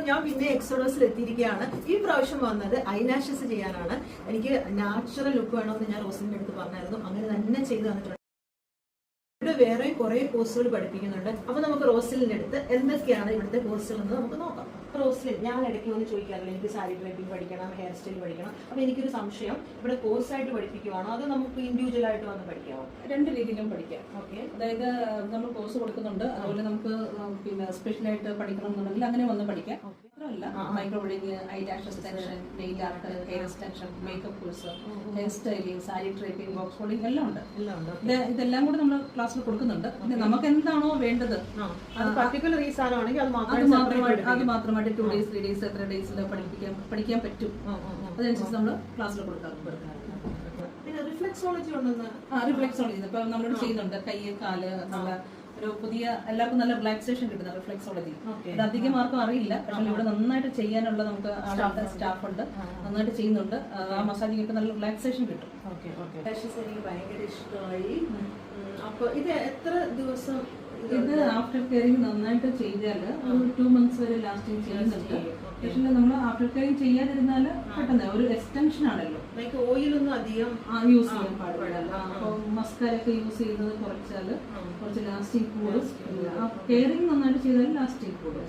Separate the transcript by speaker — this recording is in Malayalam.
Speaker 1: ഞാൻ പിന്നെ എക്സോഡസിൽ എത്തിയിരിക്കുകയാണ്. ഈ പ്രാവശ്യം വന്നത് ഐലാഷസ് ചെയ്യാനാണ്. എനിക്ക് നാച്ചുറൽ ലുക്ക് വേണമെന്ന് ഞാൻ റോസിന്റെ അടുത്ത് പറഞ്ഞായിരുന്നു. അങ്ങനെ തന്നെ ചെയ്തു തന്നിട്ടുണ്ട്. ഇവിടെ വേറെ കുറെ കോഴ്സുകൾ പഠിപ്പിക്കുന്നുണ്ട്. അപ്പൊ നമുക്ക് റോസിലിന്റെ അടുത്ത് എന്തൊക്കെയാണ് ഇവിടുത്തെ കോഴ്സുകൾ എന്ന് നമുക്ക് നോക്കാം. റോസിലിൻ, ഞാൻ ഇടയ്ക്ക് വന്ന് ചോദിക്കാറില്ല, എനിക്ക് സാരി ഡ്രൈപ്പിംഗ് പഠിക്കണം, ഹെയർ സ്റ്റൈൽ പഠിക്കണം. അപ്പൊ എനിക്കൊരു സംശയം, ഇവിടെ കോഴ്സായിട്ട് പഠിപ്പിക്കുവാണോ അതോ നമുക്ക് ഇൻഡിവിജ്വൽ ആയിട്ട് വന്ന് പഠിക്കാമോ?
Speaker 2: രണ്ട് രീതിയിലും പഠിക്കാം.
Speaker 1: ഓക്കെ,
Speaker 2: അതായത് നമ്മൾ കോഴ്സ് കൊടുക്കുന്നുണ്ട്. അതുപോലെ നമുക്ക് പിന്നെ സ്പെഷ്യലായിട്ട് പഠിക്കണം എന്നുണ്ടെങ്കിൽ അങ്ങനെ വന്ന് പഠിക്കാം. മാത്രമല്ല micro blading, eyelash extension, nail art, hair extension, makeup course, hair styling, sari draping, box folding എല്ലാം ഉണ്ട്. ഇതെല്ലാം കൂടെ നമ്മൾ ക്ലാസ്സിൽ കൊടുക്കുന്നുണ്ട്. പിന്നെ നമുക്ക് എന്താണോ വേണ്ടത്
Speaker 1: പർട്ടിക്കുലർ ഈ സാധനമാണെങ്കിൽ
Speaker 2: അത് മാത്രമായിട്ട് 2 days 3 days എത്ര ഡേയ്സിൽ പഠിക്കാൻ പറ്റും. അതനുസരിച്ച് നമ്മൾ ക്ലാസ്സിൽ കൊടുക്കാറുണ്ട്.
Speaker 1: പിന്നെ റിഫ്ലെക്സോളജി ഉണ്ടെന്ന്
Speaker 2: റിഫ്ലെക്സോളജി ഇപ്പൊ നമ്മളോട് ചെയ്യുന്നുണ്ട്. കൈ, കാല്, നല്ല ഒരു പുതിയ എല്ലാവർക്കും നല്ല റിലാക്സേഷൻ കിട്ടുന്ന റിഫ്ലെക്സോളജി. അത് അധികം ആർക്കും അറിയില്ല. പക്ഷെ ഇവിടെ നന്നായിട്ട് ചെയ്യാനുള്ള നമുക്ക് സ്റ്റാഫ് ഉണ്ട്, നന്നായിട്ട് ചെയ്യുന്നുണ്ട്. ആ മസാജിങ് ഒക്കെ നല്ല റിലാക്സേഷൻ കിട്ടും.
Speaker 1: എനിക്ക് ഭയങ്കര ഇഷ്ടമായി. അപ്പൊ ഇത് എത്ര ദിവസം?
Speaker 2: ഇത് ആഫ്റ്റർ കെയറിങ് നന്നായിട്ട് ചെയ്താൽ ഒരു 2 months വരെ ലാസ്റ്റിംഗ് ചെയ്യുന്നുണ്ട്. പക്ഷേ നമ്മൾ ആഫ്റ്റർ കെയറിങ് ചെയ്യാതിരുന്നാൽ പെട്ടെന്ന് ഒരു എക്സ്റ്റൻഷൻ ആണല്ലോ.
Speaker 1: ഓയിലൊന്നും അധികം
Speaker 2: യൂസ് ചെയ്യാൻ പാടില്ല. അപ്പോൾ മസ്കാരൊക്കെ യൂസ് ചെയ്യുന്നത് കുറച്ചാൽ കുറച്ച് ലാസ്റ്റിംഗ് കൂടും. കെയറിങ് നന്നായിട്ട് ചെയ്താൽ ലാസ്റ്റിംഗ് കൂടും.